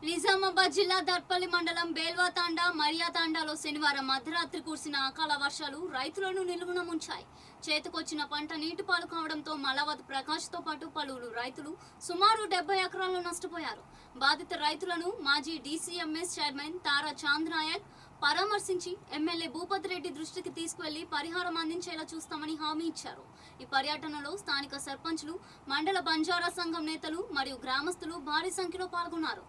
నిజామాబాద్ జిల్లా దర్పల్లి మండలం బేల్వాతాండా మరియాతాండాలో శనివారం మధ్యరాత్రి కురిసిన అకాల వర్షాలు రైతులను నిలువున ముంచాయి. చేతికొచ్చిన పంట నీటిపాలు కావడంతో మలవత్ ప్రకాష్తో పాటు పలువురు రైతులు సుమారు 70 ఎకరాల్లో నష్టపోయారు. బాధిత రైతులను మాజీ డీసీఎంఎస్ చైర్మన్ తారా చాంద్ నాయక్ పరామర్శించి ఎమ్మెల్యే భూపతి రెడ్డి దృష్టికి తీసుకువెళ్లి పరిహారం అందించేలా చూస్తామని హామీ ఇచ్చారు. ఈ పర్యటనలో స్థానిక సర్పంచ్లు, మండల బంజారా సంఘం నేతలు మరియు గ్రామస్తులు భారీ సంఖ్యలో పాల్గొన్నారు.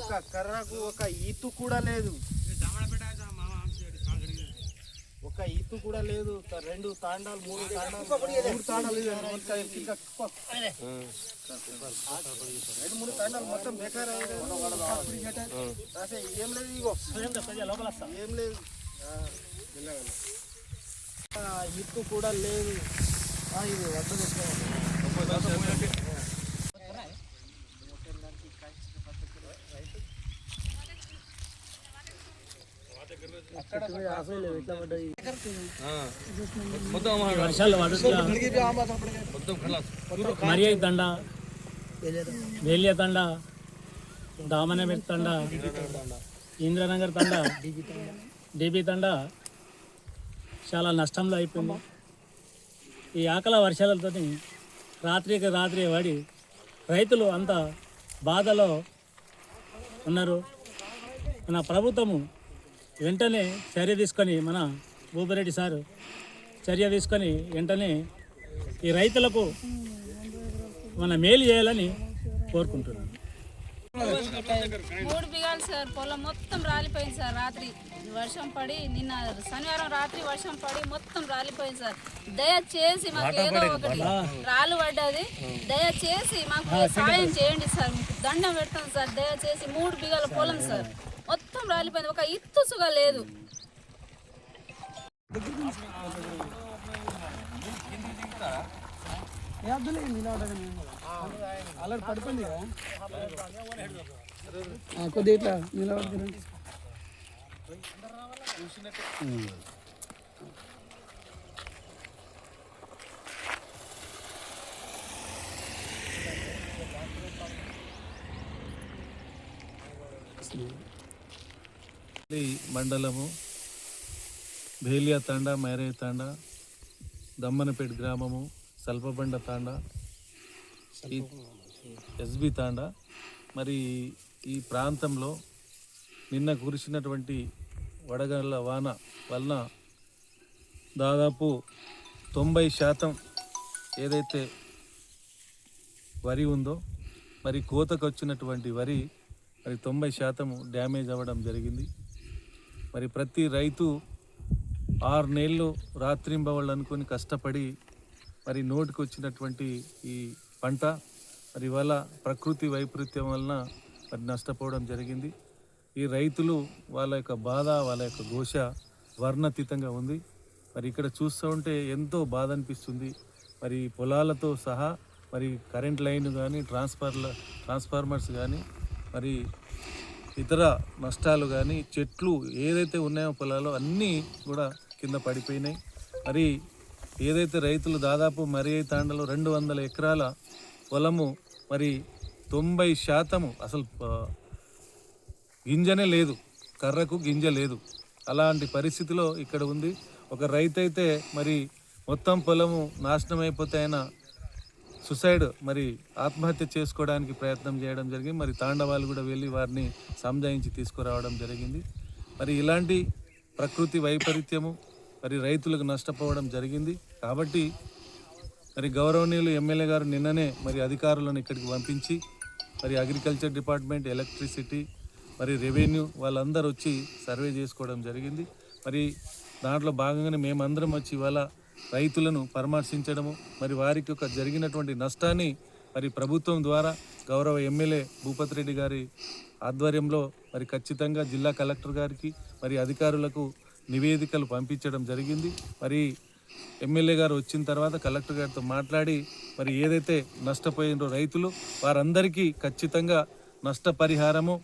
ఒక కర్రకు ఒక ఈతు కూడా లేదు, ఒక ఈతు కూడా లేదు. 2 తాండాలు 3 తాండాలు 2-3 తాండాలు మొత్తం బేకార్ ఏం లేదు. ఇగో ఏం లేదు, ఈతు కూడా లేదు. ఇది వర్షాలు మరియ తండ, వేలియా తండ, దామనపేట తండ, ఇంద్రనగర్ తండ, డీబీ తండ చాలా నష్టంలో అయిపోయింది. ఈ ఆకల వర్షాలతో రాత్రికి రాత్రి పడి రైతులు అంత బాధలో ఉన్నారు. మన ప్రభుత్వము వెంటనే చర్య తీసుకొని, మన భూపిరెడ్డి సారు చర్య తీసుకొని వెంటనే ఈ రైతులకు మన మేలు చేయాలని కోరుకుంటున్నాను. 3 బిగాలు సార్, పొలం మొత్తం రాలిపోయింది సార్. రాత్రి వర్షం పడి, నిన్న శనివారం రాత్రి వర్షం పడి మొత్తం రాలిపోయింది సార్. దయచేసి మాకు ఏదో ఒకటి రాళ్ళు పడ్డది, దయచేసి మాకు సాయం చేయండి సార్. మీకు దండం పెడతాం సార్. దయచేసి 3 బిగాల పొలం సార్, మొత్తం రాలిపోయింది. ఒక ఇత్తుసుగా లేదు. అలా పడుతుంది కొద్దిగా ఇట్లా నిలబడుతుంది. మండలము భేలియా తాండా, మైరే తాండా, దమ్మనపేట గ్రామము, సల్పబండ తాండా, ఎస్బి తాండా. మరి ఈ ప్రాంతంలో నిన్న కురిసినటువంటి వడగళ్ల వాన వలన దాదాపు 90% ఏదైతే వరి ఉందో, మరి కోతకు వచ్చినటువంటి వరి మరి 90% డ్యామేజ్ అవ్వడం జరిగింది. మరి ప్రతి రైతు 6 నెలలు రాత్రింబవళ్ళు అనుకొని కష్టపడి మరి నోటికి వచ్చినటువంటి ఈ పంట మరి ఇవాళ ప్రకృతి వైపరీత్యం వలన మరి నష్టపోవడం జరిగింది. ఈ రైతులు వాళ్ళ యొక్క బాధ, వాళ్ళ యొక్క ఘోష వర్ణతీతంగా ఉంది. మరి ఇక్కడ చూస్తూ ఉంటే ఎంతో బాధ అనిపిస్తుంది. మరి పొలాలతో సహా మరి కరెంట్ లైన్ కానీ, ట్రాన్స్ఫార్మర్స్ కానీ, మరి ఇతర నష్టాలు కానీ, చెట్లు ఏదైతే ఉన్నాయో పొలాలు అన్నీ కూడా కింద పడిపోయినాయి. మరి ఏదైతే రైతులు దాదాపు మరి తాండలో 200 ఎకరాల పొలము మరి 90% అసలు గింజనే లేదు, కర్రకు గింజ లేదు. అలాంటి పరిస్థితిలో ఇక్కడ ఉంది. ఒక రైతు అయితే మరి మొత్తం పొలము నాశనం అయిపోతే ఆయన సుసైడ్ మరి ఆత్మహత్య చేసుకోవడానికి ప్రయత్నం చేయడం జరిగింది. మరి తాండవాళ్ళు కూడా వెళ్ళి వారిని సంజాయించి తీసుకురావడం జరిగింది. మరి ఇలాంటి ప్రకృతి వైపరీత్యము మరి రైతులకు నష్టపోవడం జరిగింది. కాబట్టి మరి గౌరవనీయులు ఎమ్మెల్యే గారు నిన్ననే మరి అధికారులను ఇక్కడికి పంపించి మరి అగ్రికల్చర్ డిపార్ట్మెంట్, ఎలక్ట్రిసిటీ, మరి రెవెన్యూ వాళ్ళందరూ వచ్చి సర్వే చేసుకోవడం జరిగింది. మరి దాంట్లో భాగంగానే మేమందరం వచ్చి ఇవాళ రైతులను పరామర్శించడము, మరి వారికి ఒక జరిగినటువంటి నష్టాన్ని మరి ప్రభుత్వం ద్వారా గౌరవ ఎమ్మెల్యే భూపతి రెడ్డి గారి ఆధ్వర్యంలో మరి ఖచ్చితంగా జిల్లా కలెక్టర్ గారికి మరి అధికారులకు నివేదికలు పంపించడం జరిగింది. మరి ఎమ్మెల్యే గారు వచ్చిన తర్వాత కలెక్టర్ గారితో మాట్లాడి మరి ఏదైతే నష్టపోయినో రైతులు వారందరికీ ఖచ్చితంగా నష్టపరిహారము,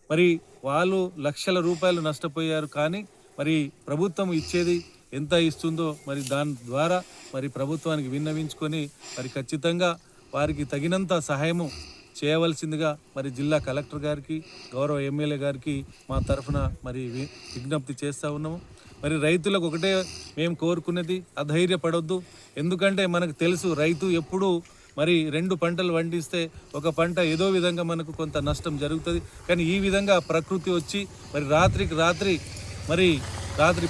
మరి వాళ్ళు లక్షల రూపాయలు నష్టపోయారు, కానీ మరి ప్రభుత్వం ఇచ్చేది ఎంత ఇస్తుందో మరి దాని ద్వారా మరి ప్రభుత్వానికి విన్నవించుకొని మరి ఖచ్చితంగా వారికి తగినంత సహాయము చేయవలసిందిగా మరి జిల్లా కలెక్టర్ గారికి గౌరవ ఎమ్మెల్యే గారికి మా తరఫున మరి విజ్ఞప్తి చేస్తూ ఉన్నాము. మరి రైతులకు ఒకటే మేము కోరుకునేది, అధైర్యపడొద్దు. ఎందుకంటే మనకు తెలుసు రైతు ఎప్పుడూ మరి 2 పంటలు పండిస్తే ఒక పంట ఏదో విధంగా మనకు కొంత నష్టం జరుగుతుంది. కానీ ఈ విధంగా ప్రకృతి వచ్చి మరి రాత్రి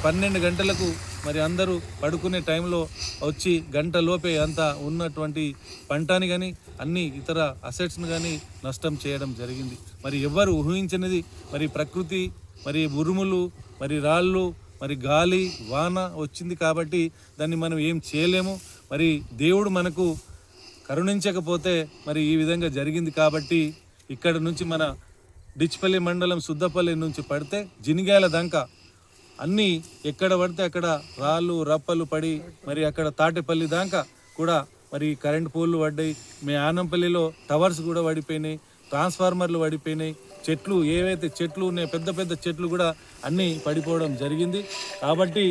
12 గంటలకు మరి అందరూ పడుకునే టైంలో వచ్చి గంటలోపే అంతా ఉన్నటువంటి పంటని కానీ అన్ని ఇతర అసెట్స్ని కానీ నష్టం చేయడం జరిగింది. మరి ఎవ్వరు ఊహించనిది మరి ప్రకృతి, మరి ఉరుములు, మరి రాళ్ళు, మరి గాలి వాన వచ్చింది కాబట్టి దాన్ని మనం ఏం చేయలేము. మరి దేవుడు మనకు కరుణించకపోతే మరి ఈ విధంగా జరిగింది కాబట్టి ఇక్కడ నుంచి మన డిచ్పల్లి మండలం సుద్దపల్లి నుంచి పడితే జినిగాల దాకా అన్నీ ఎక్కడ పడితే అక్కడ రాళ్ళు రప్పలు పడి మరి అక్కడ తాటేపల్లి దాకా కూడా మరి కరెంట్ పోల్లు పడ్డాయి. మీ ఆనంపల్లిలో టవర్స్ కూడా పడిపోయినాయి, ట్రాన్స్ఫార్మర్లు పడిపోయినాయి, చెట్లు ఏవైతే చెట్లు ఉన్నాయో పెద్ద పెద్ద చెట్లు కూడా అన్నీ పడిపోవడం జరిగింది. కాబట్టి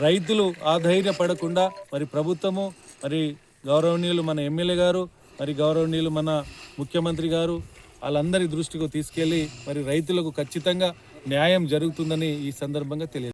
రైతులు ఆధైర్యపడకుండా మరి ప్రభుత్వము మరి గౌరవనీయులు మన ఎమ్మెల్యే గారు మరి గౌరవనీయులు మన ముఖ్యమంత్రి గారు వాళ్ళందరి దృష్టికి తీసుకెళ్ళి మరి రైతులకు ఖచ్చితంగా న్యాయం జరుగుతుందని ఈ సందర్భంగా తెలియదు.